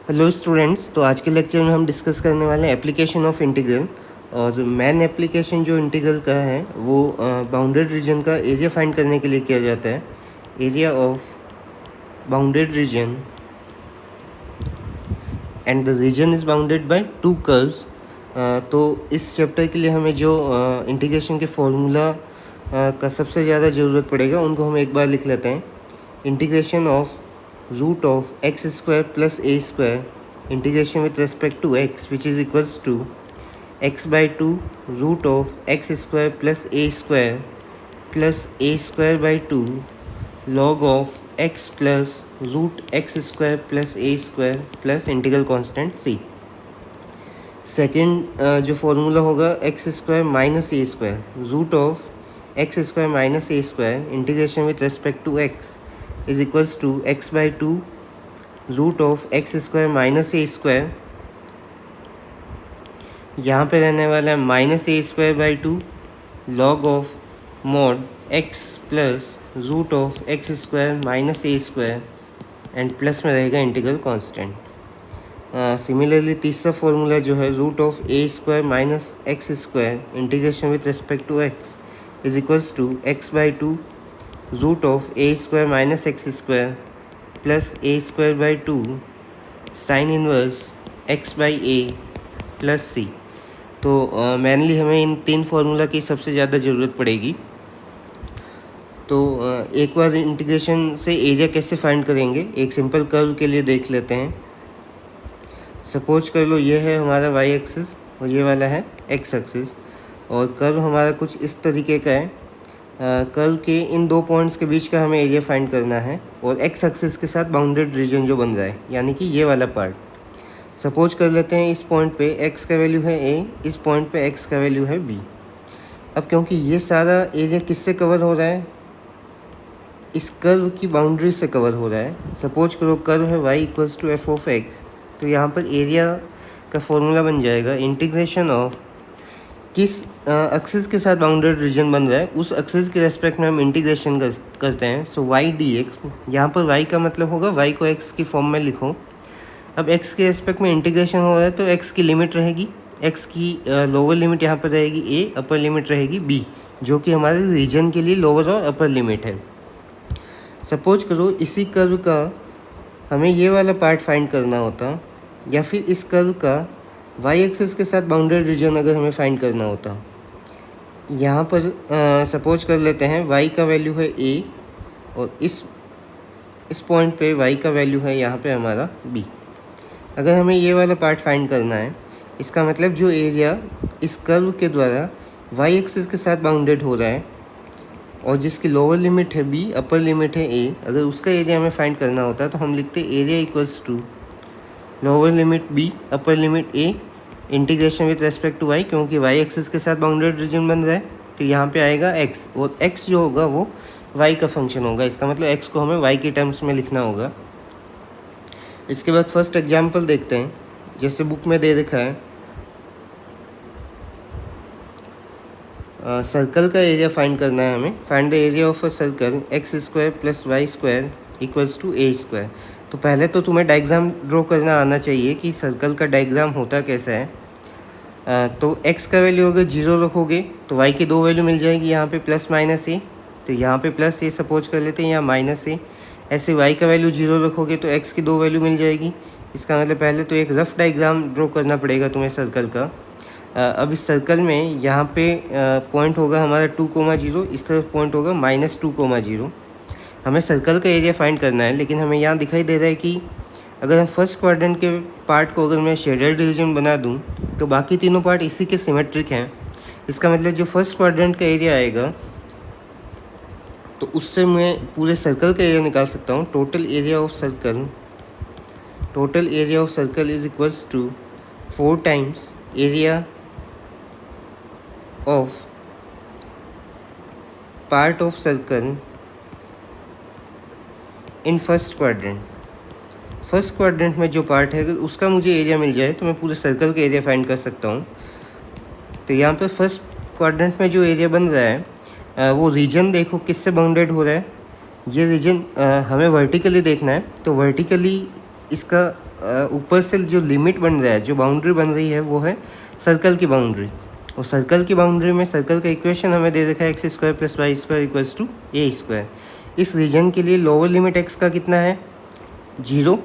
Hello students, तो आज के लेक्चर में हम डिस्कस करने वाले हैं एप्लीकेशन ऑफ इंटीग्रल। और मेन एप्लीकेशन जो इंटीग्रल का है वो बाउंडेड रीजन का एरिया फाइंड करने के लिए किया जाता है। Area of bounded region and the region is bounded by two curves. तो इस चैप्टर के लिए हमें जो इंटीग्रेशन के फॉर्मूला का सबसे ज़्यादा ज़रूरत पड़ेगा उनको हम एक बार लिख लेते हैं। Integration of root of x square plus a square integration with respect to x which is equals to x by two root of x square plus a square by two log of x plus root x square plus a square plus integral constant c. Second जो formula होगा x square minus a square root of x square minus a square integration with respect to x is equals to x by two root of x square minus a square, यहाँ पे रहने वाला है minus a square by two log of mod x plus root of x square minus a square and plus में रहेगा integral constant. Similarly तीसरा formula जो है root of a square minus x square integration with respect to x is equals to x by two root of a square minus x square plus a square by two sine inverse x by a plus c. तो mainly हमें इन तीन formula की सबसे ज़्यादा ज़रूरत पड़ेगी। तो एक बार इंटीग्रेशन से एरिया कैसे फाइंड करेंगे एक सिंपल कर्व के लिए देख लेते हैं। सपोज कर लो ये है हमारा वाई एक्सिस और ये वाला है एक्स एक्सिस, और कर्व हमारा कुछ इस तरीके का है। कर्व के इन दो पॉइंट्स के बीच का हमें एरिया फाइंड करना है और एक्स एक्सिस के साथ बाउंडेड रीजन जो बन रहा है यानी कि ये वाला पार्ट। सपोज कर लेते हैं इस पॉइंट पे x का वैल्यू है a, इस पॉइंट पे x का वैल्यू है b। अब क्योंकि ये सारा एरिया किससे कवर हो रहा है, इस कर्व की बाउंड्री से कवर हो रहा है। सपोज करो कर्व है y equals to f of x, तो यहाँ पर एरिया का फॉर्मूला बन जाएगा इंटीग्रेशन ऑफ किस एक्सिस के साथ बाउंडेड रीजन बन रहा है उस एक्सिस के रेस्पेक्ट में हम इंटीग्रेशन करते हैं। सो y dx, यहाँ पर y का मतलब होगा y को x की फॉर्म में लिखो। अब x के रेस्पेक्ट में इंटीग्रेशन हो रहा है तो x की लिमिट रहेगी, x की लोअर लिमिट यहाँ पर रहेगी a, अपर लिमिट रहेगी b, जो कि हमारे रीजन के लिए लोअर और अपर लिमिट है। सपोज करो इसी कर्व का हमें ये वाला पार्ट फाइंड करना होता, या फिर इस कर्व का y एक्सिस के साथ बाउंडेड रीजन अगर हमें फाइंड करना होता। यहाँ पर सपोज कर लेते हैं y का वैल्यू है a और इस पॉइंट पे y का वैल्यू है यहाँ पे हमारा b। अगर हमें ये वाला पार्ट फाइंड करना है, इसका मतलब जो एरिया इस कर्व के द्वारा y एक्सिस के साथ बाउंडेड हो रहा है और जिसकी लोअर लिमिट है b, अपर लिमिट है a, अगर उसका एरिया हमें फाइंड करना होता तो हम लिखते area equals to lower limit b, upper limit a, integration with respect to y, क्योंकि y एक्सिस के साथ बाउंडेड रीजन बन रहा है तो यहाँ पे आएगा x, और x जो होगा वो y का फंक्शन होगा। इसका मतलब x को हमें y के टर्म्स में लिखना होगा। इसके बाद फर्स्ट एग्जाम्पल देखते हैं, जैसे बुक में दे रखा है सर्कल का एरिया फाइंड करना है हमें। Find the area of a circle x square plus y square equals to a square. तो पहले तो तुम्हें डायग्राम ड्रॉ करना आना चाहिए कि सर्कल का डायग्राम होता कैसा है। तो x का वैल्यू अगर 0 रखोगे तो y की दो वैल्यू मिल जाएगी, यहाँ पे प्लस माइनस ए, तो यहाँ पे प्लस ए सपोज कर लेते हैं, यहाँ माइनस ए। ऐसे y का वैल्यू 0 रखोगे तो x की दो वैल्यू मिल जाएगी। इसका मतलब पहले तो एक रफ डायग्राम ड्रॉ करना पड़ेगा तुम्हें सर्कल का। अब इस सर्कल में यहाँ पे पॉइंट होगा हमारा 2,0, इस तरफ पॉइंट होगा -2,0। हमें सर्कल का एरिया फाइंड करना है, लेकिन हमें यहाँ दिखाई दे रहा है कि अगर हम फर्स्ट क्वाड्रेंट के पार्ट को अगर मैं शेडेड रीजन बना दूँ तो बाकी तीनों पार्ट इसी के सिमेट्रिक हैं। इसका मतलब जो फर्स्ट क्वाड्रेंट का एरिया आएगा तो उससे मैं पूरे सर्कल का एरिया निकाल सकता हूँ। Total area of circle is equals to 4 times area of part of circle in first quadrant. First quadrant में जो पार्ट है अगर उसका मुझे एरिया मिल जाए तो मैं पूरे सर्कल का एरिया फाइंड कर सकता हूँ। तो यहाँ पर फर्स्ट क्वाड्रेंट में जो एरिया बन रहा है वो रीजन देखो किससे बाउंडेड हो रहा है। ये रीजन हमें वर्टिकली देखना है, तो वर्टिकली इसका ऊपर से जो लिमिट बन रहा है, जो बाउंड्री बन रही है, वो है सर्कल की बाउंड्री। और सर्कल की बाउंड्री में सर्कल का इक्वेशन हमें दे रखा है x square plus y square equals to a square. इस रीजन के लिए लोअर लिमिट एक्स का कितना है 0,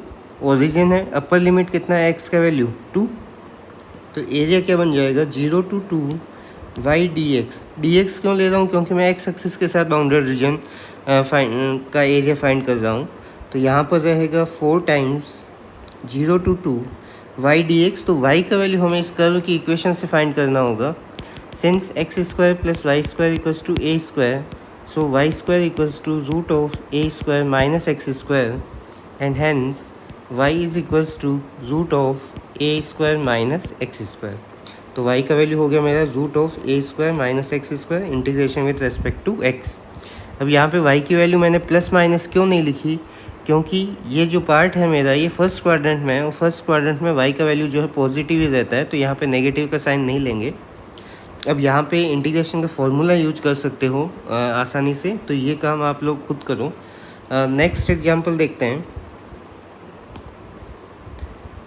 ओरिजिन है, अपर लिमिट कितना है एक्स का वैल्यू 2। तो एरिया क्या बन जाएगा 0 to 2 y d x. D x क्यों ले रहा हूँ, क्योंकि मैं एक्स एक्सिस के साथ बाउंडेड रीजन का एरिया फाइंड कर रहा हूँ। तो यहाँ पर रहेगा 4 times 0 to 2 y d x. तो वाई का वैल्यू हमें इस कर्व की इक्वेशन से फाइंड करना होगा। Since x square plus y square equals to a square, so y square equals to root of a square minus x square, and hence y is equals to root of a square minus x square. तो y का value हो गया मेरा root of a square minus x square integration with respect to x। अब यहाँ पे y की value मैंने प्लस माइनस क्यों नहीं लिखी, क्योंकि ये जो पार्ट है मेरा ये फर्स्ट क्वाड्रेंट में है, और फर्स्ट क्वाड्रेंट में y का वैल्यू जो है पॉजिटिव ही रहता है, तो यहाँ पे नेगेटिव का साइन नहीं लेंगे। अब यहाँ पे इंटीग्रेशन का फॉर्मूला यूज कर सकते हो आसानी से, तो ये काम आप लोग खुद करो। नेक्स्ट एग्जाम्पल देखते हैं।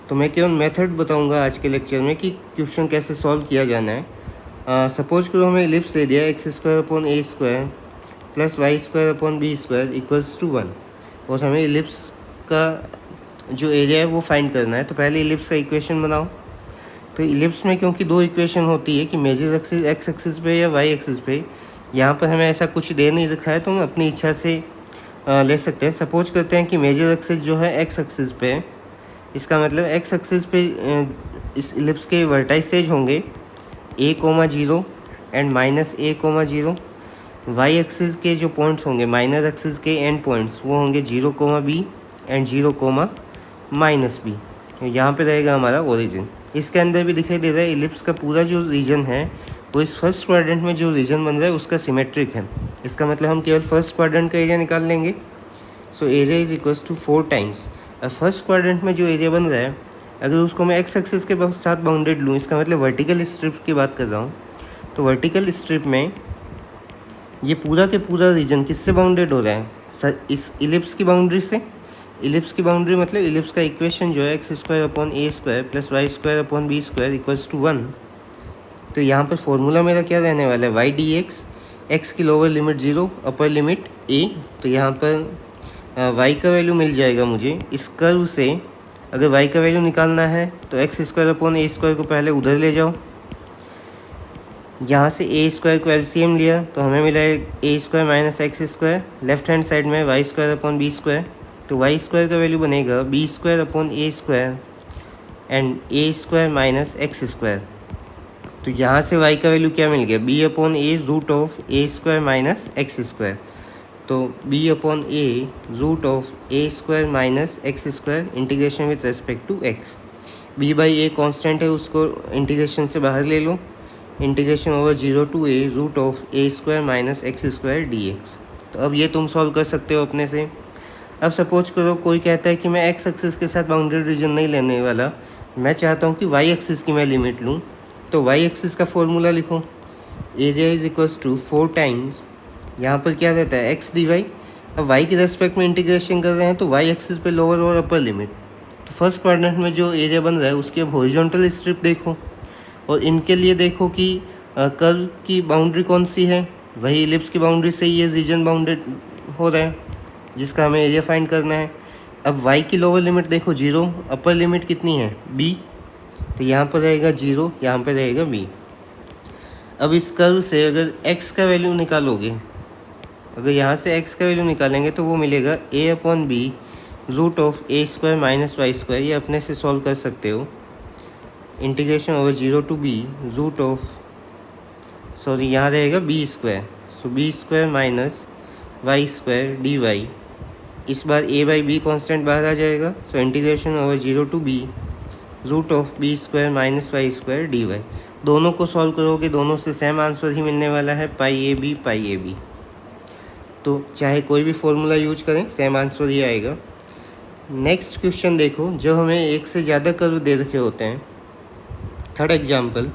तो मैं केवल मेथड बताऊंगा आज के लेक्चर में कि क्वेश्चन कैसे सॉल्व किया जाना है। सपोज करो हमें इलिप्स दे दिया x square upon a square plus y square upon b square equals to 1, और हमें इलिप्स का जो एरिया है वो फाइंड करना है। तो पहले इलिप्स का इक्वेशन बनाओ। तो इलिप्स में क्योंकि दो इक्वेशन होती है कि मेजर एक्सिस एक्स एक्सिस पे या वाई एक्सिस पे, यहाँ पर हमें ऐसा कुछ दे नहीं रखा है, तो हम अपनी इच्छा से ले सकते हैं। सपोज करते हैं कि मेजर एक्सिस जो है एक्स एक्सिस पे है, इसका मतलब एक्स एक्सिस पे इस इलिप्स के वर्टाइसेज होंगे a,0 and minus a,0। Y axis के जो पॉइंट्स होंगे माइनस एक्सिस के एंड पॉइंट्स वो होंगे 0,b एंड 0,-b। यहाँ पे रहेगा हमारा ओरिजिन। इसके अंदर भी दिखाई दे रहा है इलिप्स का पूरा जो रीजन है वो इस फर्स्ट क्वाड्रेंट में जो रीजन बन रहा है उसका सिमेट्रिक है। इसका मतलब हम केवल फर्स्ट क्वाड्रेंट का एरिया निकाल लेंगे। So area is equals to 4 times first quadrant में जो एरिया बन रहा है, अगर उसको मैं एक्स एक्सिस के साथ बाउंडेड लूँ, इसका मतलब वर्टिकल स्ट्रिप की बात कर रहा हूँ, तो वर्टिकल स्ट्रिप में ये पूरा के पूरा रीजन किससे बाउंडेड हो रहा है, इस इलिप्स की बाउंड्री से। इलिप्स की बाउंड्री मतलब इलिप्स का इक्वेशन जो है x square upon a square plus y square upon b square equals to 1। तो यहाँ पर फॉर्मूला मेरा क्या रहने वाला है, वाई डी एक्स, एक्स की lower limit 0 upper limit a। तो यहाँ पर y का वैल्यू मिल जाएगा मुझे इस कर्व से। अगर y का वैल्यू निकालना है तो x square upon a square को पहले उधर ले जाओ, यहाँ से ए स्क्वायर को एलसीएम लिया तो हमें मिला है a square minus x square, left hand side में y square upon b square. तो वाई स्क्वायर का वैल्यू बनेगा b square upon a square and a square minus x square. तो यहाँ से y का वैल्यू क्या मिल गया, b upon a root of a square minus x square. तो b upon a root of a square minus x square integration with respect to x। b by a constant है, उसको integration से बाहर ले लो, integration over 0 to a root of a square minus x square d x. तो अब ये तुम सॉल्व कर सकते हो अपने से। अब सपोज करो कोई कहता है कि मैं एक्स एक्सिस के साथ बाउंड्री रीजन नहीं लेने वाला, मैं चाहता हूँ कि वाई एक्सिस की मैं लिमिट लूँ। तो वाई एक्सिस का फॉर्मूला लिखो, area is equals to 4 times, यहाँ पर क्या रहता है एक्स डी वाई। अब वाई के रेस्पेक्ट में इंटीग्रेशन कर रहे हैं तो वाई एक्सिस पे लोअर और अपर लिमिट। तो फर्स्ट क्वाड्रेंट में जो एरिया बन रहा है उसकी अब हॉरिजॉन्टल स्ट्रिप देखो, और इनके लिए देखो कि कर्व की बाउंड्री कौन सी है, वही इलिप्स की बाउंड्री से ये रीजन बाउंडेड हो रहा है जिसका हमें एरिया फाइंड करना है। अब y की लोअर लिमिट देखो 0, अपर लिमिट कितनी है b, तो यहाँ पर रहेगा 0, यहाँ पर रहेगा b। अब इस कर्व से अगर x का वैल्यू निकालोगे, अगर यहाँ से x का वैल्यू निकालेंगे तो वो मिलेगा a upon b root of a square minus y square. ये अपने से सॉल्व कर सकते हो, integration over 0 to b root of, sorry यहाँ रहेगा b square, so b square minus y square d y. इस बार a बाई बी कॉन्स्टेंट बाहर आ जाएगा, so integration over 0 to b root of b square minus y square d y. दोनों को solve करोगे दोनों से सेम आंसर ही मिलने वाला है, पाई ए बी। तो चाहे कोई भी फॉर्मूला यूज करें सेम आंसर ही आएगा। नेक्स्ट क्वेश्चन देखो, जो हमें एक से ज़्यादा कर्व दे रखे होते हैं। Third example,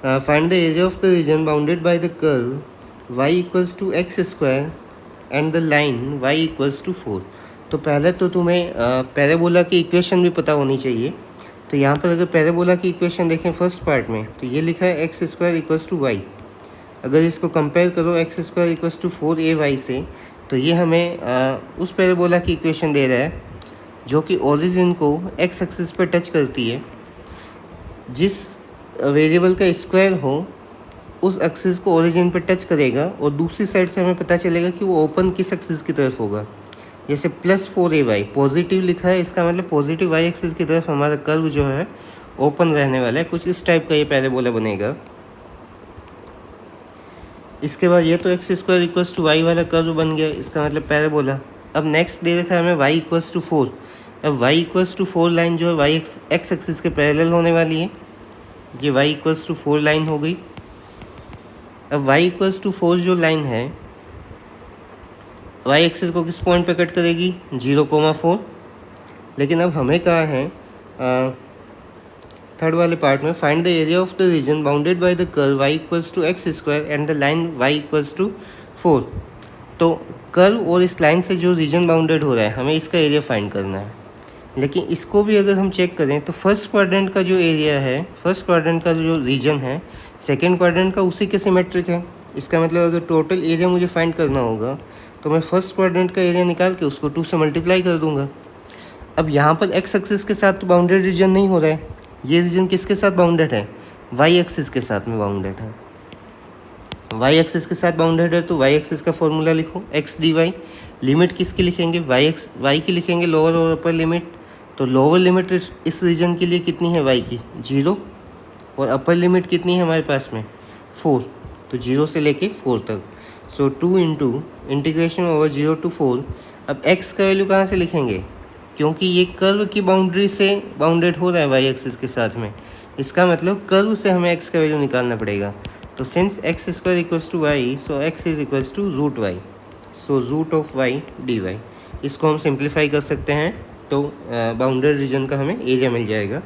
find the area of the region bounded by the curve y equals to x square and the line y equals to 4। तो पहले तो तुम्हें पैराबोला की इक्वेशन भी पता होनी चाहिए। तो यहाँ पर अगर पैराबोला की इक्वेशन देखें फर्स्ट पार्ट में, तो ये लिखा है x square equals to y. अगर इसको कंपेयर करो x square equals to 4ay से, तो ये हमें उस पैराबोला की इक्वेशन दे रहा है जो कि ओरिजिन को एक्स एक्सिस पर टच करती है। जिस वेरिएबल का स्क्वायर हो उस एक्सिस को ओरिजिन पर टच करेगा, और दूसरी साइड से हमें पता चलेगा कि वो ओपन किस एक्सिस की तरफ होगा। जैसे +4ay पॉजिटिव लिखा है, इसका मतलब पॉजिटिव वाई एक्सिस की तरफ हमारा कर्व जो है ओपन रहने वाला है। कुछ इस टाइप का ये पैराबोला बनेगा। इसके बाद ये तो x square equals to y वाला कर्व बन गया, इसका मतलब पैराबोला। अब नेक्स्ट दे रखा है हमें y इक्वल्स टू 4। अब y इक्वल्स टू 4 लाइन जो है वाई एक्स एक्सिस के पैरेलल होने वाली है। ये y इक्वल्स टू 4 लाइन हो गई। अब y इक्वल्स टू 4 जो लाइन है y एक्सिस को किस पॉइंट पे कट करेगी, 0,4। लेकिन अब हमें कहा है थर्ड वाले पार्ट में, find the area of the region bounded by the curve y equals to x square and the line y equals to 4। तो कर्व और इस लाइन से जो रीजन बाउंडेड हो रहा है हमें इसका एरिया फाइंड करना है। लेकिन इसको भी अगर हम चेक करें तो फर्स्ट क्वाड्रेंट का जो एरिया है, फर्स्ट क्वाड्रेंट का जो रीजन है सेकेंड क्वाड्रेंट का उसी के सिमेट्रिक है। इसका मतलब अगर टोटल एरिया मुझे फाइंड करना होगा तो मैं फर्स्ट क्वाड्रेंट का एरिया निकाल के उसको 2 से मल्टीप्लाई कर दूंगा। अब यहाँ पर एक्स एक्सिस के साथ तो बाउंडेड रीजन नहीं हो रहा है, ये रीजन किसके साथ बाउंडेड है, वाई एक्सिस के साथ में बाउंडेड है। वाई एक्सिस के साथ बाउंडेड है तो वाई एक्सिस का फॉर्मूला लिखो एक्स डी वाई। लिमिट किसकी लिखेंगे, वाई की लिखेंगे, लोअर और अपर लिमिट। तो लोअर लिमिट इस रीजन के लिए कितनी है वाई की, 0, और अपर लिमिट कितनी है हमारे पास में 4। तो 0 से लेके 4 तक। सो 2 इंटू इंटीग्रेशन ओवर 0 to 4। अब x का वैल्यू कहाँ से लिखेंगे, क्योंकि ये कर्व की बाउंड्री से बाउंडेड हो रहा है वाई एक्सिस के साथ में। इसका मतलब कर्व से हमें x का वैल्यू निकालना पड़ेगा। तो since x square equals to y, so x is equals to root y. So root of y d y. इसको हम सिंप्लीफाई कर सकते हैं तो बाउंडेड रीजन का हमें एरिया मिल जाएगा।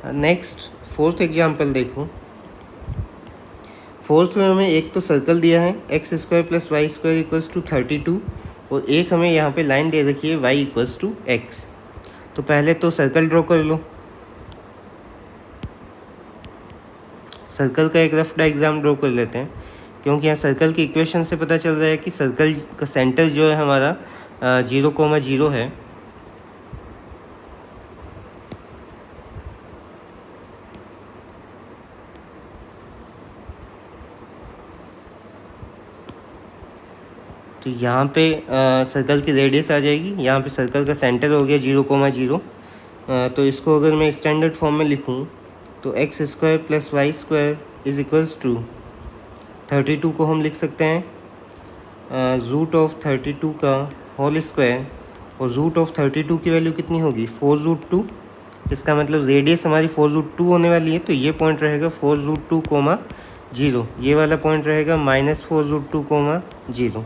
नेक्स्ट फोर्थ एग्जाम्पल देखो। फोर्थ में हमें एक तो सर्कल दिया है x square plus y square equals to 32, और एक हमें यहाँ पे लाइन दे रखी है y इक्वल्स टू एक्स। तो पहले तो सर्कल ड्रॉ कर लो। सर्कल का एक रफ डायग्राम ड्रॉ कर लेते हैं, क्योंकि यहाँ सर्कल की इक्वेशन से पता चल रहा है कि सर्कल का सेंटर जो है हमारा 0,0 है। तो यहाँ पे सर्कल की रेडियस आ जाएगी, यहाँ पे सर्कल का सेंटर हो गया 0,0। तो इसको अगर मैं स्टैंडर्ड फॉर्म में लिखूँ तो x square plus y square is equals to 32 को हम लिख सकते हैं रूट ऑफ 32 का होल स्क्वायर, और रूट ऑफ 32 की वैल्यू कितनी होगी 4√2। इसका मतलब रेडियस हमारी 4√2 होने वाली है, तो ये पॉइंट रहेगा 4√2,0। ये वाला पॉइंट रहेगा -4√2,0।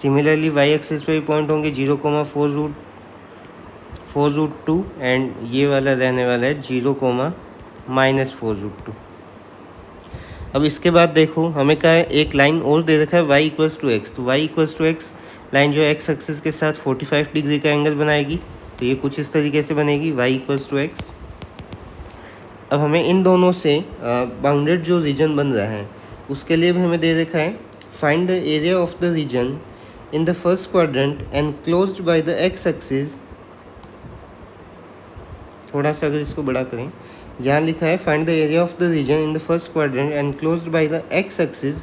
सिमिलरली वाई एक्सिस पे भी पॉइंट होंगे 0,4√2, एंड ये वाला रहने वाला है 0,-4√2। अब इसके बाद देखो हमें क्या है, एक लाइन और दे रखा है y इक्वल्स टू एक्स। तो y equals to x line जो एक्स एक्सिस के साथ 45 डिग्री का एंगल बनाएगी। तो ये कुछ इस तरीके से बनेगी y इक्वल्स टू एक्स। अब हमें इन दोनों से बाउंडेड जो रीजन बन रहा है उसके लिए भी हमें दे रखा है find the area of the region in the first quadrant enclosed by the x axis। थोड़ा सा अगर इसको बड़ा करें, यहाँ लिखा है find the area of the region in the first quadrant enclosed by the x axis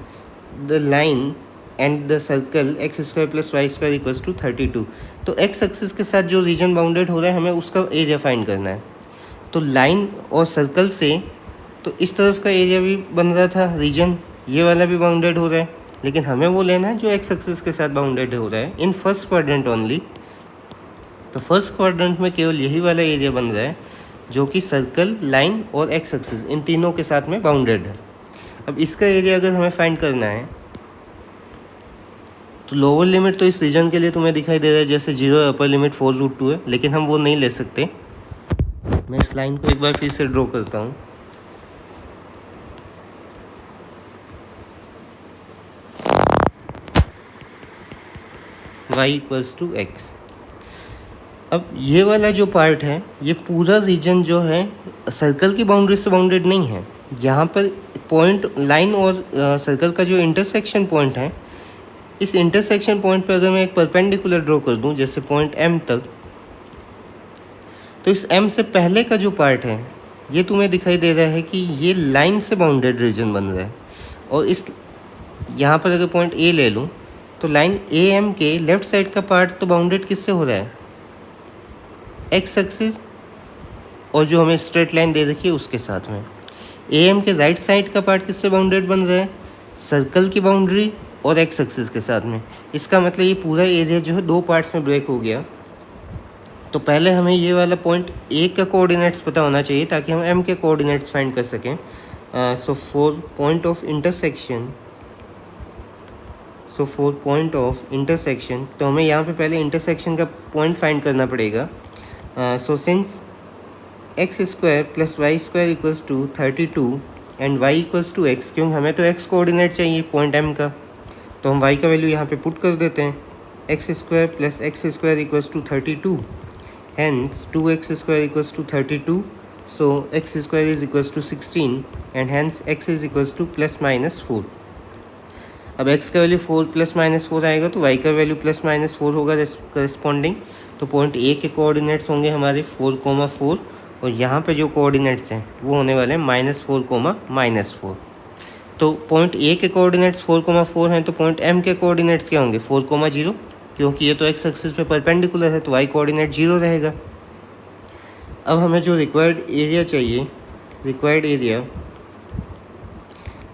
the line and the circle x square plus y square equals to 32। तो x axis के साथ जो रीजन बाउंडेड हो रहा है हमें उसका area find करना है। तो लाइन और सर्कल से तो इस तरफ का एरिया भी बन रहा था रीजन, ये वाला भी बाउंडेड हो रहा है, लेकिन हमें वो लेना है जो एक्स एक्सिस के साथ बाउंडेड हो रहा है इन फर्स्ट क्वाड्रेंट ओनली। तो फर्स्ट क्वाड्रेंट में केवल यही वाला एरिया बन रहा है जो कि सर्कल, लाइन और एक्स एक्सिस इन तीनों के साथ में बाउंडेड है। अब इसका एरिया अगर हमें फाइंड करना है तो लोअर लिमिट तो इस रीजन के लिए तुम्हें दिखाई दे रहा है जैसे 0, अपर लिमिट 4√2 है, लेकिन हम वो नहीं ले सकते। मैं इस लाइन को एक बार फिर से ड्रॉ करता हूँ। y equals to x. अब ये वाला जो पार्ट है, ये पूरा रीजन जो है सर्कल की बाउंड्री से बाउंडेड नहीं है। यहाँ पर पॉइंट लाइन और सर्कल का जो इंटरसेक्शन पॉइंट है, इस इंटरसेक्शन पॉइंट पर अगर मैं एक परपेंडिकुलर ड्रॉ कर दूँ जैसे पॉइंट M तक, तो इस M से पहले का जो पार्ट है ये तुम्हें दिखाई दे रहा है कि ये लाइन से बाउंडेड रीजन बन रहा है। और इस यहाँ पर अगर पॉइंट A ले लूँ तो लाइन AM के लेफ़्ट साइड का पार्ट तो बाउंडेड किससे हो रहा है, एक्स एक्सिस, और जो हमें स्ट्रेट लाइन दे रखी है उसके साथ में। AM के राइट साइड का पार्ट किससे बाउंडेड बन रहा है, सर्कल की बाउंड्री और एक्स एक्सिस के साथ में। इसका मतलब ये पूरा एरिया जो है दो पार्ट्स में ब्रेक हो गया। तो पहले हमें ये वाला पॉइंट A का कोऑर्डिनेट्स पता होना चाहिए ताकि हम M के कोऑर्डिनेट्स फाइंड कर सकें। So for point of intersection, तो हमें यहाँ पे पहले इंटरसेक्शन का पॉइंट फाइंड करना पड़ेगा। So since x square plus y square equals to 32 and y equals to x, क्योंकि हमें तो x कोऑर्डिनेट चाहिए पॉइंट M का, तो हम y का वैल्यू यहाँ पे पुट कर देते हैं। x square plus x square equals to 32, hence 2x square equals to 32, so x square is equals to 16 and hence x is equals to plus minus 4। अब x का वैल्यू 4 प्लस माइनस 4 आएगा तो y का value plus minus 4 होगा corresponding. तो point A के coordinates होंगे हमारे 4,4 और यहाँ पे जो कोऑर्डिनेट्स हैं वो होने वाले हैं -4, -4। तो पॉइंट A के कोऑर्डिनेट्स 4,4 हैं तो पॉइंट M के कोऑर्डिनेट्स क्या होंगे 4,0, क्योंकि ये तो एक्स एक्सिस पे परपेंडिकुलर है तो y कोऑर्डिनेट 0 रहेगा। अब हमें जो रिक्वायर्ड एरिया चाहिए, रिक्वायर्ड एरिया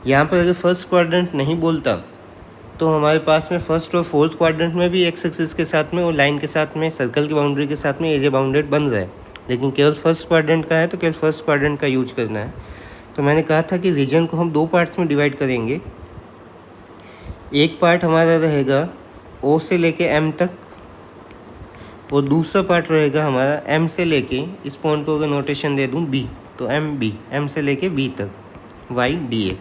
यहाँ पर अगर फर्स्ट क्वाड्रेंट नहीं बोलता तो हमारे पास में फर्स्ट और फोर्थ क्वाड्रेंट में भी एक्स एक्सिस के साथ में और लाइन के साथ में सर्कल की बाउंड्री के साथ में एरिया बाउंडेड बन रहा है, लेकिन केवल फर्स्ट क्वाड्रेंट का है तो केवल फर्स्ट क्वाड्रेंट का यूज करना है। तो मैंने कहा था कि रीजन को हम दो पार्ट्स में डिवाइड करेंगे। एक पार्ट हमारा रहेगा O से लेके M तक और दूसरा पार्ट रहेगा हमारा M से लेके, इस पॉइंट को अगर नोटेशन दे दूँ B, तो M से लेके B तक y dx।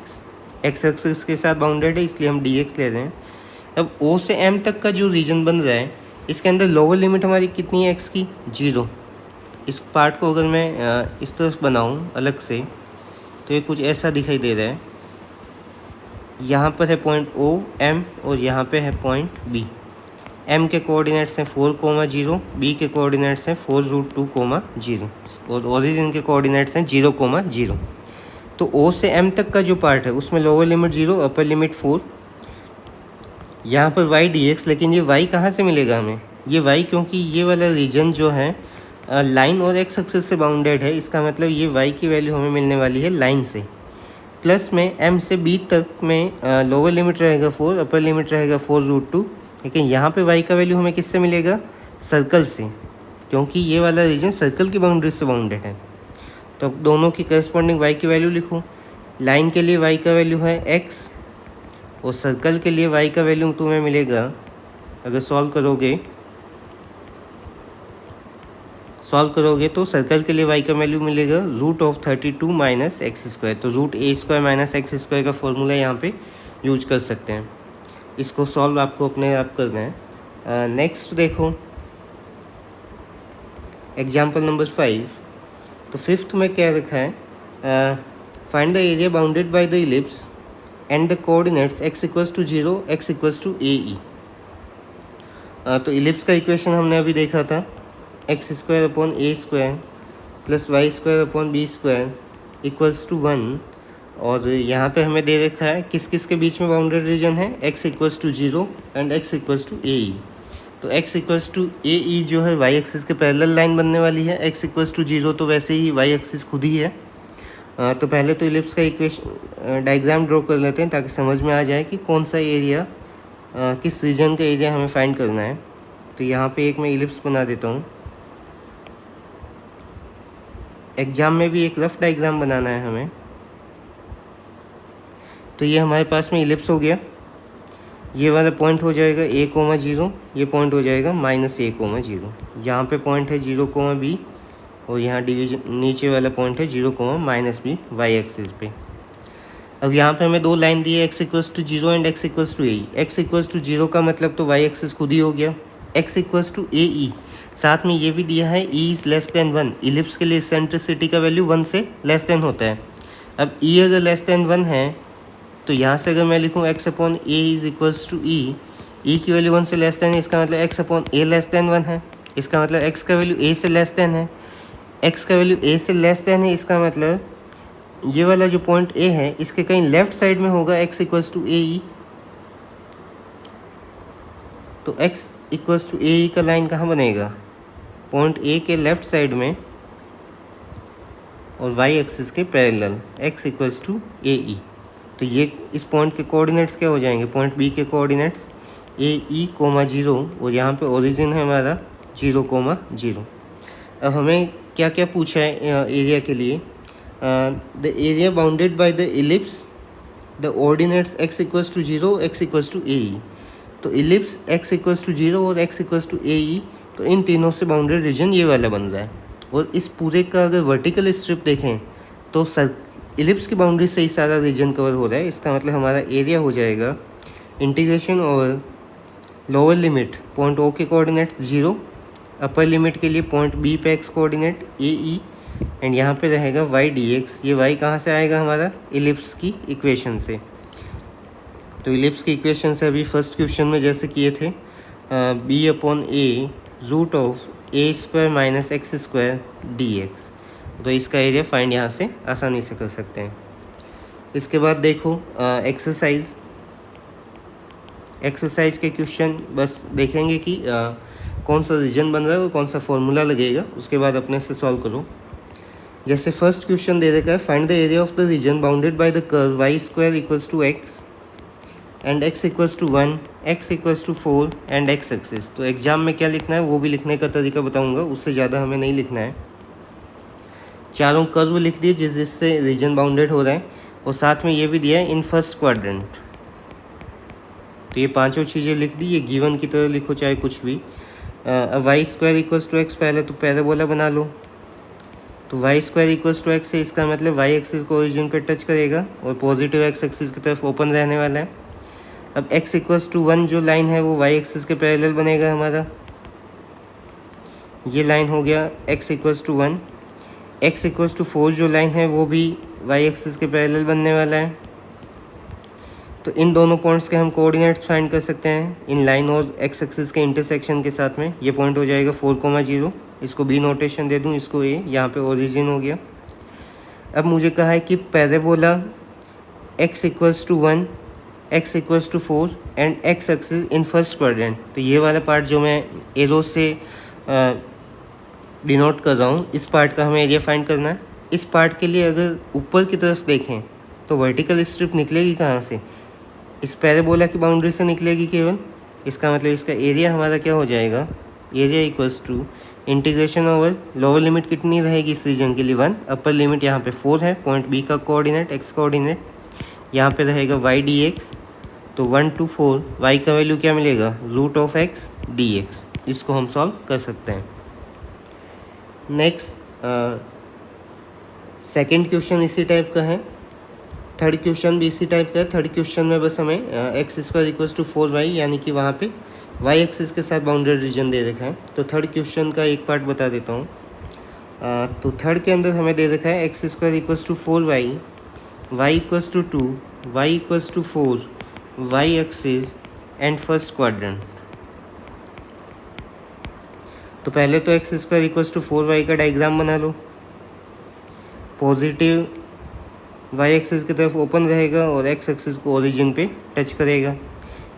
एक्स एक्सिस के साथ बाउंडेड है इसलिए हम dx ले रहे हैं। अब O से M तक का जो रीजन बन रहा है इसके अंदर लोअर लिमिट हमारी कितनी है x की, 0। इस पार्ट को अगर मैं इस तरफ बनाऊँ अलग से तो ये कुछ ऐसा दिखाई दे रहा है। यहाँ पर है पॉइंट O M और यहाँ पे है पॉइंट B। M के कोऑर्डिनेट्स हैं 4,0, B के कोऑर्डिनेट्स हैं 4√2,0 और ओरिजिन के कोऑर्डिनेट्स हैं 0,0। तो O से M तक का जो पार्ट है उसमें लोअर लिमिट 0, अपर लिमिट 4। यहाँ पर y dx, लेकिन ये y कहाँ से मिलेगा हमें, ये y क्योंकि ये वाला रीजन जो है लाइन और एक्स एक्सिस से बाउंडेड है, इसका मतलब ये y की वैल्यू हमें मिलने वाली है लाइन से। प्लस में M से B तक में लोअर लिमिट रहेगा 4, अपर लिमिट रहेगा 4√2, लेकिन यहाँ पे y का वैल्यू हमें किससे मिलेगा, सर्कल से, क्योंकि ये वाला रीजन सर्कल की बाउंड्री से बाउंडेड है। तो अब दोनों की करस्पॉन्डिंग y की वैल्यू लिखो। लाइन के लिए y का वैल्यू है x और सर्कल के लिए y का वैल्यू तुम्हें मिलेगा, अगर सॉल्व करोगे तो सर्कल के लिए y का वैल्यू मिलेगा √32 माइनस एक्स स्क्वायर। तो √a² माइनस एक्स स्क्वायर का फॉर्मूला यहाँ पे यूज कर सकते हैं। इसको सॉल्व आपको अपने आप करना है। नेक्स्ट देखो एग्जाम्पल नंबर 5। तो फिफ्थ में क्या रखा है, find the area bounded by the ellipse and the coordinates x equals to 0, x equals to AE। तो इलिप्स का इक्वेशन हमने अभी देखा था, x² upon a² plus y² upon b² equals to 1। और यहाँ पे हमें दे रखा है किस किस के बीच में बाउंडेड रीजन है, x equals to 0 and x equals to AE। तो x इक्वल्स टू AE जो है y एक्सिस के पैरेलल लाइन बनने वाली है, x इक्वल्स टू 0 तो वैसे ही y एक्सिस खुद ही है। तो पहले तो इलिप्स का इक्वेशन डायग्राम ड्रॉ कर लेते हैं ताकि समझ में आ जाए कि कौन सा एरिया किस रीजन का एरिया हमें फाइंड करना है। तो यहाँ पे एक मैं इलिप्स बना देता हूँ। एग्जाम में भी एक रफ डायग्राम बनाना है हमें। तो ये हमारे पास में इलिप्स हो गया। ये वाला पॉइंट हो जाएगा a,0, ये पॉइंट हो जाएगा -a,0। यहाँ पे पॉइंट है 0,b और यहाँ डिवीजन नीचे वाला पॉइंट है 0,-b y एक्सिस पे। अब यहाँ पे हमें दो लाइन दी है, x equals to 0 and x equals to AE। x equals to 0 का मतलब तो y एक्सिस खुद ही हो गया, x इक्वल्स टू AE साथ में ये भी दिया है e is less than 1, ellipse के लिए इसेंट्रिसिटी का वैल्यू 1 से लेस देन होता है। अब e अगर लेस देन 1 है तो यहाँ से अगर मैं लिखूँ x upon a is equals to e की वैल्यू 1 से लेस देन है, इसका मतलब x अपॉन ए लेस देन 1 है, इसका मतलब x का वैल्यू a से लेस देन है, x का वैल्यू a से लेस देन है, इसका मतलब ये वाला जो पॉइंट a है इसके कहीं लेफ्ट साइड में होगा x equals to a e. तो x इक्वल्स टू ए ई का लाइन कहाँ बनेगा? पॉइंट a के लेफ्ट साइड में और y एक्सिस के parallel, x equals to a e. तो ये इस पॉइंट के कोऑर्डिनेट्स क्या हो जाएंगे? पॉइंट b के कोऑर्डिनेट्स ए ई कोमा 0 और यहाँ पे ओरिजिन है हमारा 0,0। अब हमें क्या क्या पूछा है एरिया के लिए? The area bounded by the ellipse the ordinates x equals to 0, x equals to a e. तो इलिप्स x इक्वल्स टू 0 और x equals to a e, तो इन तीनों से बाउंडेड रीजन ये वाला बन रहा है। और इस पूरे का अगर वर्टिकल स्ट्रिप देखें तो इलिप्स की बाउंड्री से ही सारा रीजन कवर हो रहा है। इसका मतलब हमारा एरिया हो जाएगा इंटीग्रेशन और लोअर लिमिट पॉइंट ओ के कोऑर्डिनेट्स 0, अपर लिमिट के लिए पॉइंट बी पे x coordinate A E, and यहाँ पे रहेगा वाई डी एक्स। ये वाई कहाँ से आएगा? हमारा इलिप्स की इक्वेशन से। तो इलिप्स की इक्वेशन से अभी फर्स्ट क्वेश्चन में जैसे किए थे, b upon a root of a square minus x square d x. तो इसका एरिया फाइंड यहाँ से आसानी से कर सकते हैं। इसके बाद देखो एक्सरसाइज के क्वेश्चन बस देखेंगे कि कौन सा रीजन बन रहा है और कौन सा फॉर्मूला लगेगा, उसके बाद अपने से सॉल्व करो। जैसे फर्स्ट क्वेश्चन दे रखा है, find the area of the region bounded by the curve y square equals to x and x equals to 1, x equals to 4 and x axis. तो एग्जाम में क्या लिखना है वो भी लिखने का तरीका बताऊंगा, उससे ज़्यादा हमें नहीं लिखना है। चारों कर्व लिख दिए जिससे रीजन बाउंडेड हो रहा है, और साथ में ये भी दिया है इन फर्स्ट क्वाड्रेंट। तो ये पांचों चीज़ें लिख दी, ये गिवन की तरह लिखो चाहे कुछ भी। अब y square equals to x, पहले तो पैराबोला बना लो। तो y square equals to x है, इसका मतलब वाई एक्सिस को ओरिजिन पर टच करेगा और पॉजिटिव एक्स एक्सिस की तरफ ओपन रहने वाला है। अब x इक्वल्स टू 1 जो लाइन है वो y एक्सिस के पैरेलल बनेगा हमारा। ये लाइन हो गया x equals to 1। x equals to 4 जो लाइन है वो भी y एक्सिस के पैरेलल बनने वाला है। तो इन दोनों पॉइंट्स के हम कोऑर्डिनेट्स फाइंड कर सकते हैं इन लाइन और x एक्सिस के इंटरसेक्शन के साथ में। ये पॉइंट हो जाएगा 4,0, इसको b नोटेशन दे दूँ, इसको a, यहाँ पे ओरिजिन हो गया। अब मुझे कहा है कि parabola x equals to 1, x equals to 4 and x axis in first quadrant. तो ये वाला पार्ट जो मैं एरो से डिनोट कर रहा हूँ, इस पार्ट का हमें एरिया फाइंड करना है। इस पार्ट के लिए अगर ऊपर की तरफ देखें तो वर्टिकल स्ट्रिप निकलेगी कहाँ से? इस पैराबोला की बाउंड्री से निकलेगी केवल। इसका मतलब इसका एरिया हमारा क्या हो जाएगा? Area equals to integration over lower limit कितनी रहेगी इस रीजन के लिए? 1, अपर लिमिट यहाँ पे 4 है, पॉइंट बी का कोऑर्डिनेट एक्स कोऑर्डिनेट, यहाँ पे रहेगा वाई डी एक्स। तो 1 to 4 y का वैल्यू क्या मिलेगा? Root of x d x. इसको हम सॉल्व कर सकते हैं। नेक्स्ट सेकंड क्वेश्चन इसी टाइप का है, थर्ड क्वेश्चन भी इसी टाइप का है। थर्ड क्वेश्चन में बस हमें x square equals to 4y, यानी कि वहाँ पे y एक्सिस के साथ बाउंडेड रीजन दे रखा है। तो थर्ड क्वेश्चन का एक पार्ट बता देता हूँ। तो थर्ड के अंदर हमें दे रखा है x square equals to 4y, y equals to 2, y equals to 4, y axis and first quadrant. तो पहले तो x square equals to 4y का डायग्राम बना लो। पॉजिटिव y एक्सिस की तरफ ओपन रहेगा और x एक्सिस को ओरिजिन पे टच करेगा।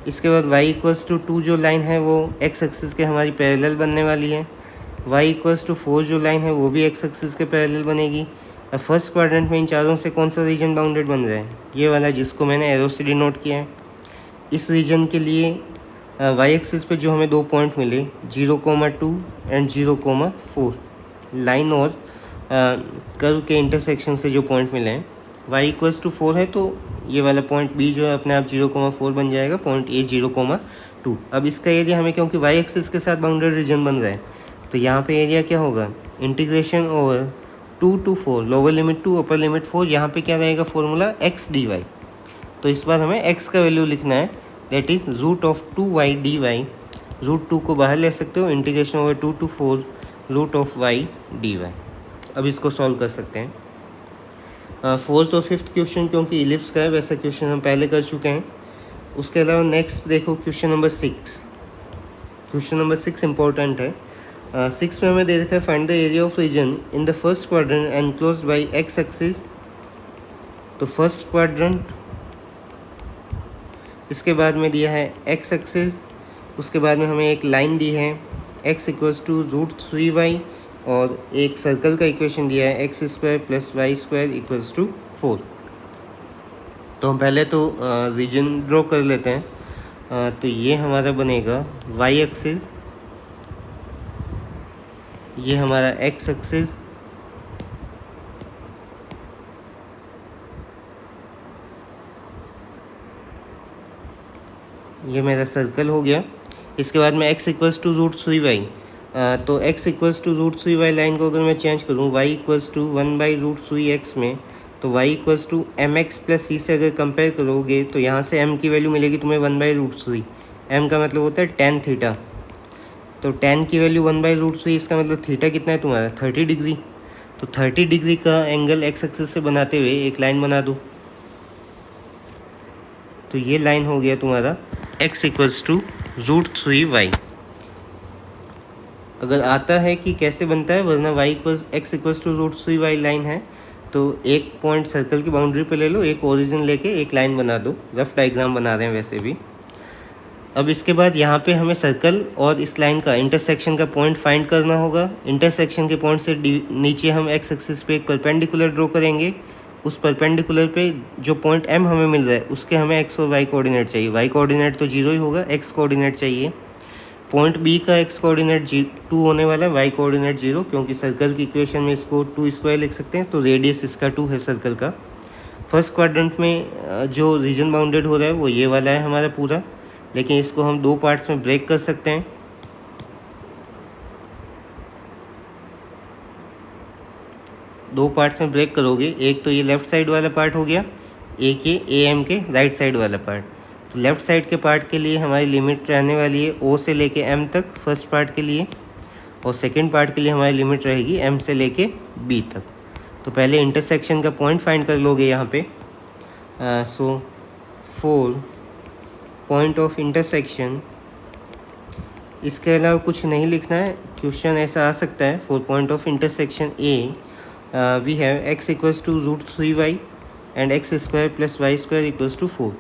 इसके बाद y इक्वल्स टू 2 जो लाइन है वो x एक्सिस के हमारी पैरेलल बनने वाली है। y इक्वल्स टू 4 जो लाइन है वो भी x एक्सिस के पैरेलल बनेगी। अब फर्स्ट क्वाड्रेंट में इन चारों से कौन सा रीजन बाउंडेड बन रहा है? ये वाला जिसको मैंने एरो से डिनोट किया है। इस रीजन के लिए y एक्सिस पे जो हमें दो पॉइंट मिले 0,2 एंड 0,4 लाइन और कर्व के इंटरसेक्शन से जो पॉइंट मिले हैं, y इक्वल्स टू 4 है तो ये वाला पॉइंट b जो है अपने आप 0,4 बन जाएगा, पॉइंट a 0,2। अब इसका एरिया हमें, क्योंकि y एक्सिस के साथ बाउंडेड रीजन बन रहा है, तो यहाँ पे एरिया क्या होगा? Integration over 2 to 4, lower limit 2 upper limit 4। यहाँ पे क्या रहेगा फॉर्मूला? x dy। तो इस बार हमें x का वैल्यू लिखना है, that is root of 2y dy। √2 को बाहर ले सकते हो, इंटीग्रेशन ओवर 2 to 4 √y/dy। अब इसको सॉल्व कर सकते हैं। फोर्थ और फिफ्थ क्वेश्चन क्योंकि इलिप्स का है, वैसा क्वेश्चन हम पहले कर चुके हैं। उसके अलावा नेक्स्ट देखो question number 6। Question number 6 important है। 6 में हमें दे रखा है find the area of region in the first quadrant enclosed by x axis. तो फर्स्ट क्वाड्रेंट, इसके बाद में दिया है एक्स एक्सिस, उसके बाद में हमें एक लाइन दी है x इक्वल्स टू √3y और एक सर्कल का इक्वेशन दिया है x² + y² इक्वल्स टू 4। तो हम पहले तो रीजन ड्रॉ कर लेते हैं। तो ये हमारा बनेगा y एक्सिस, ये हमारा x एक्सिस, ये मेरा सर्कल हो गया। इसके बाद में x इक्वल्स टू √3y, तो x equals to √3y line को अगर मैं चेंज करूँ y इक्वल्स टू 1/√3x में, तो y equals to mx + c से अगर कंपेयर करोगे तो यहाँ से m की वैल्यू मिलेगी तुम्हें 1/√3। m का मतलब होता है tan थीटा, तो tan की वैल्यू 1/√3, इसका मतलब थीटा कितना है तुम्हारा 30 डिग्री। तो 30 डिग्री का एंगल x एक्सिस से बनाते हुए एक लाइन बना दो। तो ये लाइन हो गया तुम्हारा x इक्वल्स टू √3y। अगर आता है कि कैसे बनता है, वरना x equals to √3y line है, तो एक पॉइंट सर्कल की बाउंड्री पे ले लो, एक ओरिजिन लेके एक लाइन बना दो। रफ डायग्राम बना रहे हैं वैसे भी। अब इसके बाद यहाँ पे हमें सर्कल और इस लाइन का इंटरसेक्शन का पॉइंट फाइंड करना होगा। इंटरसेक्शन के पॉइंट से नीचे हम x एक्सिस पे एक परपेंडिकुलर ड्रॉ करेंगे। उस परपेंडिकुलर पे जो पॉइंट m हमें मिल रहा है उसके हमें x और y कोऑर्डिनेट चाहिए। y कोऑर्डिनेट तो 0 ही होगा, x कोऑर्डिनेट चाहिए। पॉइंट B का x कोऑर्डिनेट 2 होने वाला है, y कोऑर्डिनेट 0, क्योंकि सर्कल की इक्वेशन में इसको 2² लिख सकते हैं, तो रेडियस इसका 2 है सर्कल का। फर्स्ट क्वाड्रेंट में जो रीजन बाउंडेड हो रहा है वो ये वाला है हमारा पूरा, लेकिन इसको हम 2 पार्ट्स में ब्रेक कर सकते हैं। दो पार्ट्स में ब्रेक करोगे, एक तो ये लेफ़्ट साइड वाला पार्ट हो गया, एक ये AM के राइट साइड वाला पार्ट। तो लेफ़्ट साइड के पार्ट के लिए हमारी लिमिट रहने वाली है O से लेके M तक फर्स्ट पार्ट के लिए, और सेकंड पार्ट के लिए हमारी लिमिट रहेगी M से लेके B तक। तो पहले इंटरसेक्शन का पॉइंट फाइंड कर लोगे यहाँ पे। सो 4 पॉइंट ऑफ इंटरसेक्शन, इसके अलावा कुछ नहीं लिखना है। क्वेश्चन ऐसा आ सकता है, 4 point of intersection A we have x equals to √3y and x² + y² equals to 4।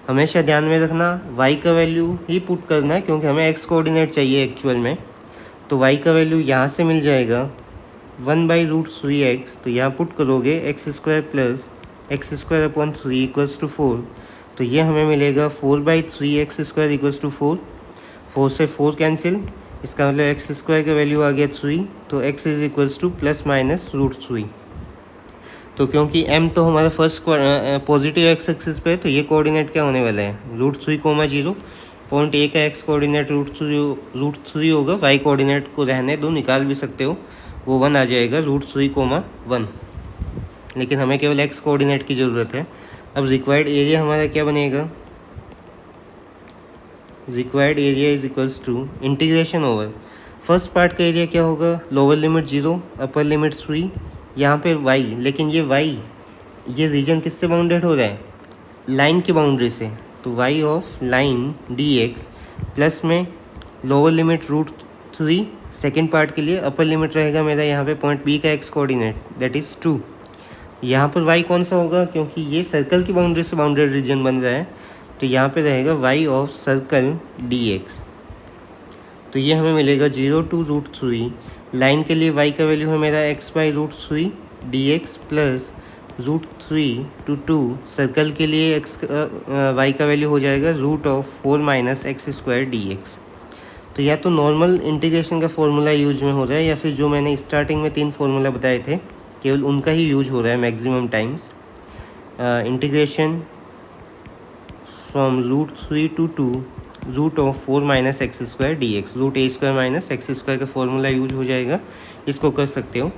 हमेशा ध्यान में रखना y का वैल्यू ही पुट करना है, क्योंकि हमें x कोऑर्डिनेट चाहिए एक्चुअल में। तो y का वैल्यू यहाँ से मिल जाएगा 1/√3x, तो यहाँ पुट करोगे x² + x² / 3 इक्वल्स टू 4। तो ये हमें मिलेगा 4/3x² इक्वल्स टू 4। 4 से 4 कैंसिल, इसका मतलब x² का वैल्यू आ गया 3, तो x इज इक्वल्स टू ±√3। तो क्योंकि m तो हमारा फर्स्ट पॉजिटिव x एक्सिस पे है, तो ये कोऑर्डिनेट क्या होने वाला है √3, 0। पॉइंट A का x कोऑर्डिनेट √3 होगा, y कोऑर्डिनेट को रहने दो, निकाल भी सकते हो, वो 1 आ जाएगा √3, 1। लेकिन हमें केवल x कोऑर्डिनेट की ज़रूरत है। अब रिक्वायर्ड एरिया हमारा क्या बनेगा, required area is equals to integration over first part का एरिया क्या होगा, लोअर लिमिट 0, अपर लिमिट 3, यहाँ पे y, लेकिन ये रीजन किससे बाउंडेड हो रहा है, लाइन की बाउंड्री से। तो y of line dx plus में लोअर लिमिट √3 सेकेंड पार्ट के लिए, अपर लिमिट रहेगा मेरा यहाँ पे पॉइंट B का x कोऑर्डिनेट दैट इज़ 2। यहाँ पर y कौन सा होगा, क्योंकि ये सर्कल की बाउंड्री से बाउंडेड रीजन बन रहा है, तो यहाँ पे रहेगा y ऑफ सर्कल dx। तो ये हमें मिलेगा 0 to √3। लाइन के लिए y का वैल्यू है मेरा x/√3 dx plus √3 to 2। Circle के लिए y का वैल्यू हो जाएगा √4 - x² dx। तो या तो नॉर्मल इंटीग्रेशन का फॉर्मूला यूज में हो रहा है, या फिर जो मैंने स्टार्टिंग में 3 फार्मूला बताए थे केवल उनका ही यूज हो रहा है maximum times. Integration from √3 to 2 √4 - x² dx, √a² - x² का फॉर्मूला यूज हो जाएगा, इसको कर सकते हो।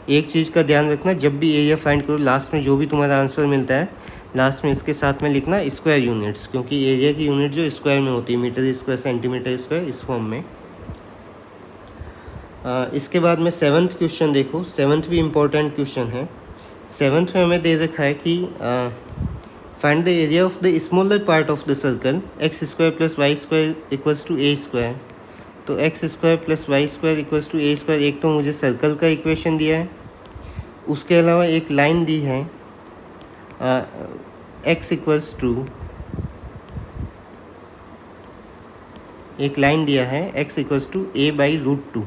एक चीज़ का ध्यान रखना, जब भी एरिया फाइंड करो लास्ट में जो भी तुम्हारा आंसर मिलता है लास्ट में इसके साथ में लिखना स्क्वायर यूनिट्स, क्योंकि एरिया की यूनिट जो स्क्वायर में होती है, मीटर स्क्वायर, सेंटीमीटर स्क्वायर, इस फॉर्म में। इसके बाद में 7th क्वेश्चन देखो। 7th भी इम्पोर्टेंट क्वेश्चन है। 7th में हमें दे रखा है कि find the area of the smaller part of the circle x square plus y square equals to a square. तो x square plus y square equals to a square, एक तो मुझे सर्कल का इक्वेशन दिया है, उसके अलावा एक लाइन दी है एक्स इक्वल्स टू, एक लाइन दिया है x इक्वल्स टू a/√2।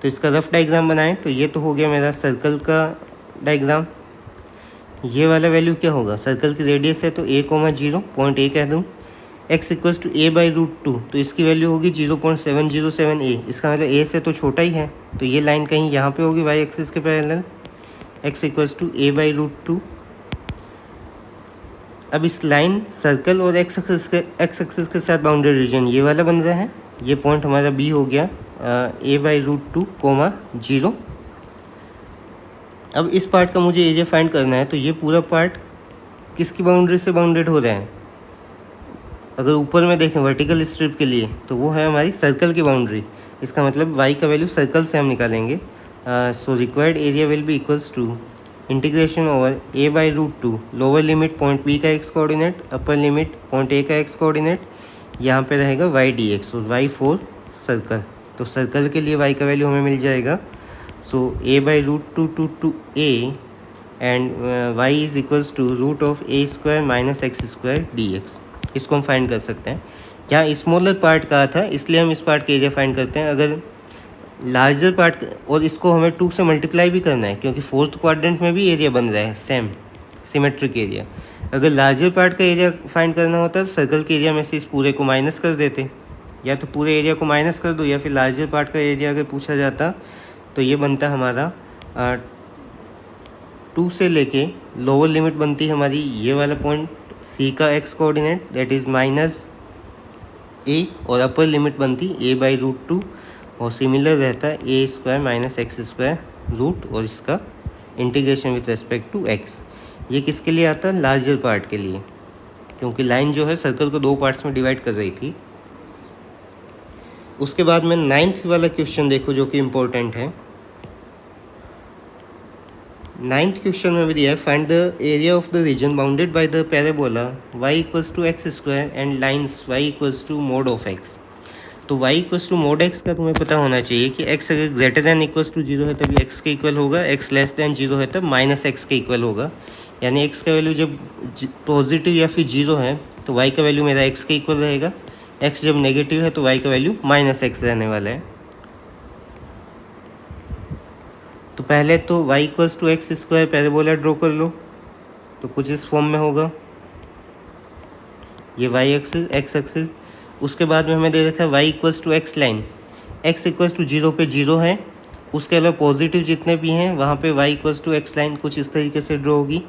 तो इसका रफ डायग्राम बनाएं। तो ये तो हो गया मेरा सर्कल का डायग्राम। ये वाला वैल्यू क्या होगा, सर्कल की रेडियस है तो a,0 पॉइंट a कह दूँ, x इक्वल्स टू a/√2, तो इसकी वैल्यू होगी 0.707 a। इसका मतलब a से तो छोटा ही है, तो ये लाइन कहीं यहाँ पे होगी y एक्सिस के parallel, x equals to a/√2। अब इस लाइन सर्कल और एक्स एक्सिस के साथ बाउंडेड रीजन ये वाला बन रहा है। ये पॉइंट हमारा बी हो गया a/√2, 0। अब इस पार्ट का मुझे एरिया फाइंड करना है। तो ये पूरा पार्ट किसकी बाउंड्री से बाउंडेड हो रहा है, अगर ऊपर में देखें वर्टिकल स्ट्रिप के लिए तो वो है हमारी सर्कल की बाउंड्री। इसका मतलब y का वैल्यू सर्कल से हम निकालेंगे। So required area will be equals to integration over a/√2, lower limit point b का x coordinate, upper limit point a का x कोऑर्डिनेट, यहाँ पे रहेगा y dx और y फॉर सर्कल। तो सर्कल के लिए y का वैल्यू हमें मिल जाएगा। So a/√2 to a and y is equals to root of a square minus x square dx। इसको हम फाइंड कर सकते हैं। यहाँ स्मॉलर पार्ट कहा था, इसलिए हम इस पार्ट के एरिया फाइंड करते हैं। अगर लार्जर पार्ट, और इसको हमें 2 से मल्टीप्लाई भी करना है, क्योंकि 4th क्वाड्रेंट में भी एरिया बन रहा है सेम सिमेट्रिक एरिया। अगर लार्जर पार्ट का एरिया फाइंड करना होता है तो सर्कल के एरिया में से इस पूरे को माइनस कर देते, या तो पूरे एरिया को माइनस कर दो, या फिर लार्जर पार्ट का एरिया अगर पूछा जाता तो ये बनता हमारा 2 से लेके लोअर लिमिट बनती है हमारी ये वाला पॉइंट c का x coordinate that is minus a, और अपर लिमिट बनती a/√2, और सिमिलर रहता है a square minus x square root, और इसका integration with respect to x। ये किसके लिए आता है, लार्जर पार्ट के लिए, क्योंकि लाइन जो है सर्कल को 2 पार्ट्स में डिवाइड कर रही थी। उसके बाद में 9th वाला क्वेश्चन देखो जो कि इम्पोर्टेंट है। 9th क्वेश्चन में भी दिया है find the area of the region bounded by the parabola y equals to x square and lines y equals to mod of x। तो y equals to mod x का तुम्हें पता होना चाहिए कि x अगर ग्रेटर दैन इक्वल्स टू 0 है तभी x के इक्वल होगा, x लेस दैन 0 है तब माइनस x के इक्वल होगा। यानी x का वैल्यू जब पॉजिटिव या फिर 0 है तो y का वैल्यू मेरा x के इक्वल रहेगा, x जब नेगेटिव है तो y का वैल्यू माइनस x रहने वाला है। तो पहले तो y equals to x square parabola draw कर लो, तो कुछ इस फॉर्म में होगा, ये y एक्सिस x एक्सिस। उसके बाद में हमें दे रखा है y equals to x line, x equals to 0 पे 0 है, उसके अलावा पॉजिटिव जितने भी हैं वहाँ पे y equals to x line कुछ इस तरीके से ड्रॉ होगी,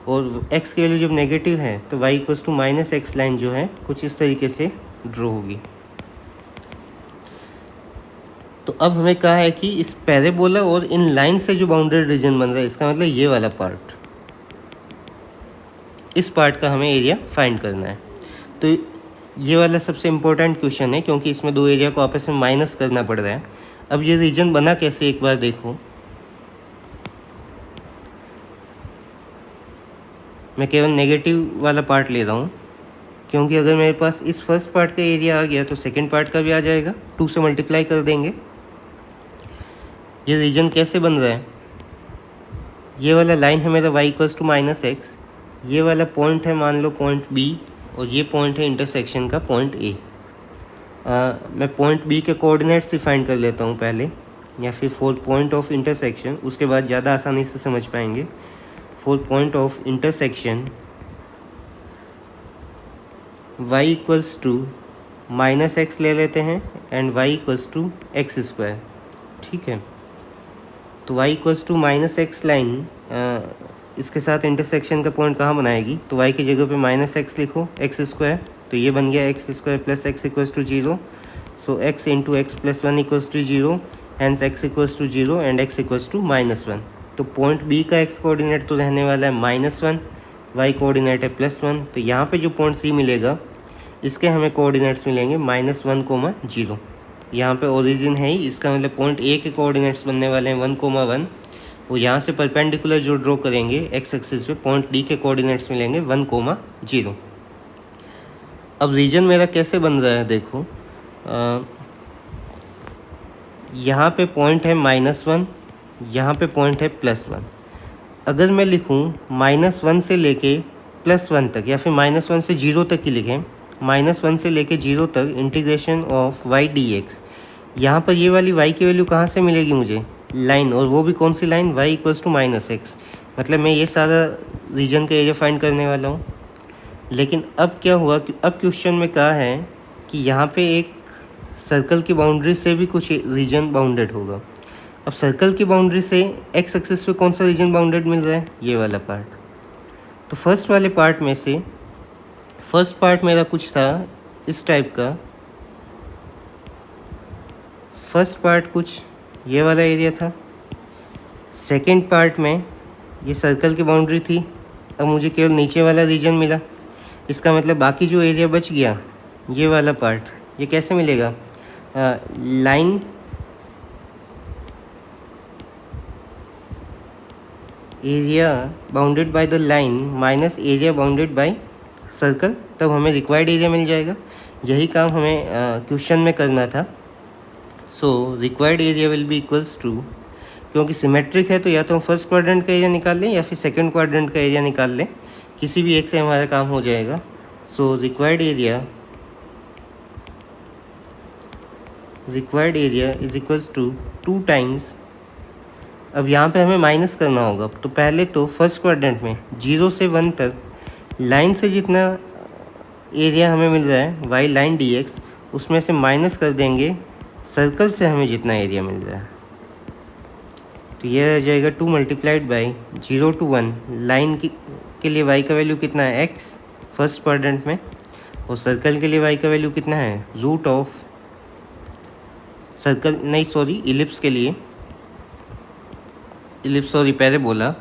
और x की वैल्यू जब नेगेटिव है तो y equals to minus x line जो है कुछ इस तरीके से ड्रॉ होगी। तो अब हमें कहा है कि इस पैराबोला और इन लाइन से जो बाउंडेड रीजन बन रहा है, इसका मतलब ये वाला पार्ट, इस पार्ट का हमें एरिया फाइंड करना है। तो ये वाला सबसे इम्पोर्टेंट क्वेश्चन है, क्योंकि इसमें 2 एरिया को आपस में माइनस करना पड़ रहा है। अब ये रीजन बना कैसे, एक बार देखो। मैं केवल नेगेटिव वाला पार्ट ले रहा हूँ, क्योंकि अगर मेरे पास इस फर्स्ट पार्ट का एरिया आ गया तो सेकंड पार्ट का भी आ जाएगा, 2 से मल्टीप्लाई कर देंगे। ये रीजन कैसे बन रहा है, ये वाला लाइन है मेरा y equals to minus x, ये वाला पॉइंट है मान लो पॉइंट B, और ये पॉइंट है इंटरसेक्शन का पॉइंट A। मैं पॉइंट B के कोऑर्डिनेट्स ही फाइंड कर लेता हूँ पहले, या फिर फॉर पॉइंट ऑफ इंटरसेक्शन, उसके बाद ज़्यादा आसानी से समझ पाएंगे। For point of intersection y equals to minus x ले लेते हैं and y equals to x square, ठीक है। तो y equals to minus x line इसके साथ इंटरसेक्शन का पॉइंट कहाँ बनाएगी, तो y की जगह पे माइनस एक्स लिखो, एक्स स्क्वायर, तो ये बन गया x square plus x equals to 0। So x into x plus 1 equals to 0, hence x equals to 0 and x equals to -1। तो पॉइंट B का x कोऑर्डिनेट तो रहने वाला है -1, y कोऑर्डिनेट है +1, तो यहाँ पे जो पॉइंट C मिलेगा इसके हमें कोऑर्डिनेट्स मिलेंगे -1, 0। यहाँ पे ओरिजिन है ही, इसका मतलब पॉइंट A के कोऑर्डिनेट्स बनने वाले हैं 1, 1। वो यहाँ से परपेंडिकुलर जो ड्रॉ करेंगे एक्स एक्सिस पे, पॉइंट D के कोऑर्डिनेट्स मिलेंगे 1, 0। अब रीजन मेरा कैसे बन रहा है देखो, यहाँ पे पॉइंट है -1, यहाँ पे पॉइंट है +1। अगर मैं लिखूँ -1 से लेके +1 तक, या फिर -1 से 0 तक ही लिखें, -1 से लेके 0 तक इंटीग्रेशन ऑफ y dx, यहाँ पर ये वाली y की वैल्यू कहाँ से मिलेगी मुझे, लाइन, और वो भी कौन सी लाइन, y = -x। मतलब मैं ये सारा रीजन का एरिया फाइंड करने वाला हूँ। लेकिन अब क्या हुआ कि अब क्वेश्चन में कहा है कि यहाँ पे एक सर्कल की बाउंड्री से भी कुछ रीजन बाउंडेड होगा। अब सर्कल की बाउंड्री से एक्स एक्सिस पे कौन सा रीजन बाउंडेड मिल रहा है, ये वाला पार्ट। तो फर्स्ट वाले पार्ट में से फर्स्ट पार्ट मेरा कुछ था इस टाइप का, फर्स्ट पार्ट कुछ ये वाला एरिया था। सेकंड पार्ट में ये सर्कल की बाउंड्री थी, अब मुझे केवल नीचे वाला रीजन मिला। इसका मतलब बाकी जो एरिया बच गया ये वाला पार्ट, ये कैसे मिलेगा, line area bounded by the line minus area bounded by circle, तब हमें रिक्वायर्ड एरिया मिल जाएगा। यही काम हमें क्वेश्चन में करना था। So required area will be equals to, क्योंकि सिमेट्रिक है तो या तो हम फर्स्ट क्वाड्रेंट का एरिया निकाल लें या फिर सेकंड क्वाड्रेंट का एरिया निकाल लें, किसी भी एक से हमारा काम हो जाएगा। So required area is equals to 2 times, अब यहाँ पे हमें माइनस करना होगा। तो पहले तो फर्स्ट क्वाड्रेंट में 0 से 1 तक लाइन से जितना एरिया हमें मिल रहा है y लाइन dx, उसमें से माइनस कर देंगे सर्कल से हमें जितना एरिया मिल रहा है। तो यह रह जाएगा 2 मल्टीप्लाइड बाई 0 to 1, लाइन के लिए y का वैल्यू कितना है x फर्स्ट क्वाड्रेंट में, और सर्कल के लिए y का वैल्यू कितना है रूट ऑफ सर्कल, नहीं सॉरी इलिप्स के लिए, पैराबोला।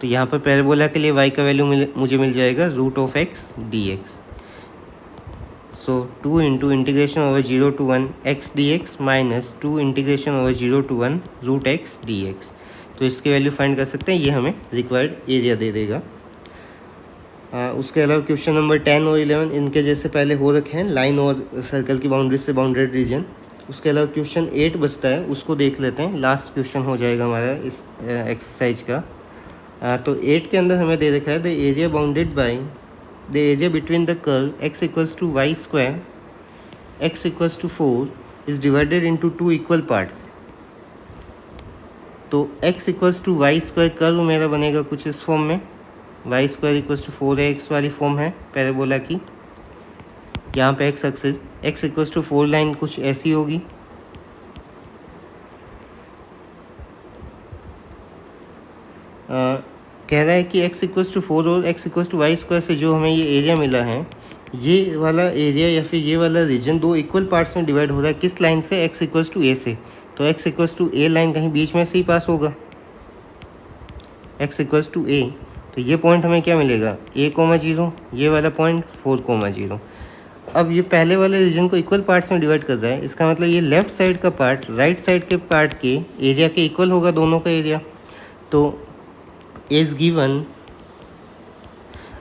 तो यहाँ पर पैराबोला के लिए y का वैल्यू मुझे मिल जाएगा root of x dx। So 2 into integration over 0 to 1 x dx minus 2 integration over 0 to 1 root x dx। तो इसकी वैल्यू फाइंड कर सकते हैं, ये हमें रिक्वायर्ड एरिया दे देगा। उसके अलावा क्वेश्चन नंबर 10 और 11 इनके जैसे पहले हो रखे हैं, लाइन और सर्कल की बाउंड्री से बाउंडेड रीजन। उसके अलावा क्वेश्चन 8 बचता है, उसको देख लेते हैं, लास्ट क्वेश्चन हो जाएगा हमारा इस एक्सरसाइज का। तो 8 के अंदर हमें दे रखा है the area bounded by the area between the curve x equals to y square x equals to 4 is divided into 2 equal parts. तो x equals to y square curve मेरा बनेगा कुछ इस फॉर्म में, y square equals to 4x वाली form है parabola की। यहाँ पे x axis x equals to 4 line कुछ ऐसी होगी। कह रहा है कि x इक्वल्स टू 4 और x equals to y square से जो हमें ये एरिया मिला है, ये वाला एरिया या फिर ये वाला रीजन 2 इक्वल पार्ट्स में डिवाइड हो रहा है। किस लाइन से, x इक्वल्स टू a से। तो x equals to a line कहीं बीच में से ही पास होगा, x इक्वल्स टू a। तो ये पॉइंट हमें क्या मिलेगा, a, 0, ये वाला पॉइंट 4, 0। अब ये पहले वाले रीजन को इक्वल पार्ट्स में डिवाइड कर रहा है, इसका मतलब ये लेफ्ट साइड का पार्ट राइट साइड के पार्ट के एरिया के इक्वल होगा, दोनों का एरिया। तो इज गिवन,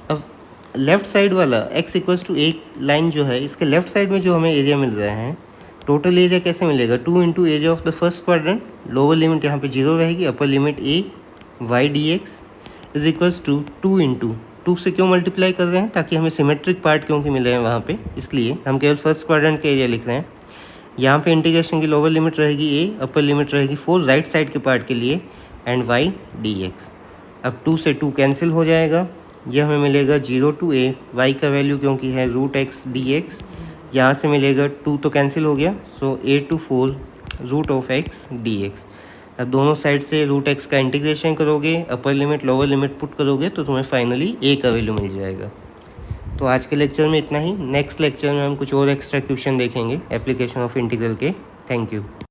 अब लेफ्ट साइड वाला x इक्वल्स टू 8 लाइन जो है, इसके लेफ्ट साइड में जो हमें एरिया मिल रहा है, टोटल एरिया कैसे मिलेगा, 2 into area of the first quadrant, lower limit यहाँ पे 0 रहेगी, upper limit a y dx is equals to 2 into 2 से क्यों मल्टीप्लाई कर रहे हैं, ताकि हमें सिमेट्रिक पार्ट क्योंकि मिले हैं वहाँ पे, इसलिए हम केवल फर्स्ट क्वाड्रेंट का एरिया लिख रहे हैं। यहाँ पे इंटीग्रेशन की लोअर लिमिट रहेगी a, अपर लिमिट रहेगी 4 राइट साइड के पार्ट के लिए, एंड y dx। अब 2 से 2 कैंसिल हो जाएगा, ये हमें मिलेगा 0 to a, y का वैल्यू क्योंकि है रूट x dx, यहाँ से मिलेगा 2 तो कैंसिल हो गया, so a to 4 root of x dx। अब दोनों साइड से रूट x का इंटीग्रेशन करोगे, upper limit lower limit put करोगे, तो तुम्हें फाइनली a का वैल्यू मिल जाएगा। तो आज के लेक्चर में इतना ही। नेक्स्ट लेक्चर में हम कुछ और एक्स्ट्रा क्वेश्चन देखेंगे एप्लीकेशन ऑफ इंटीग्रल के। Thank you.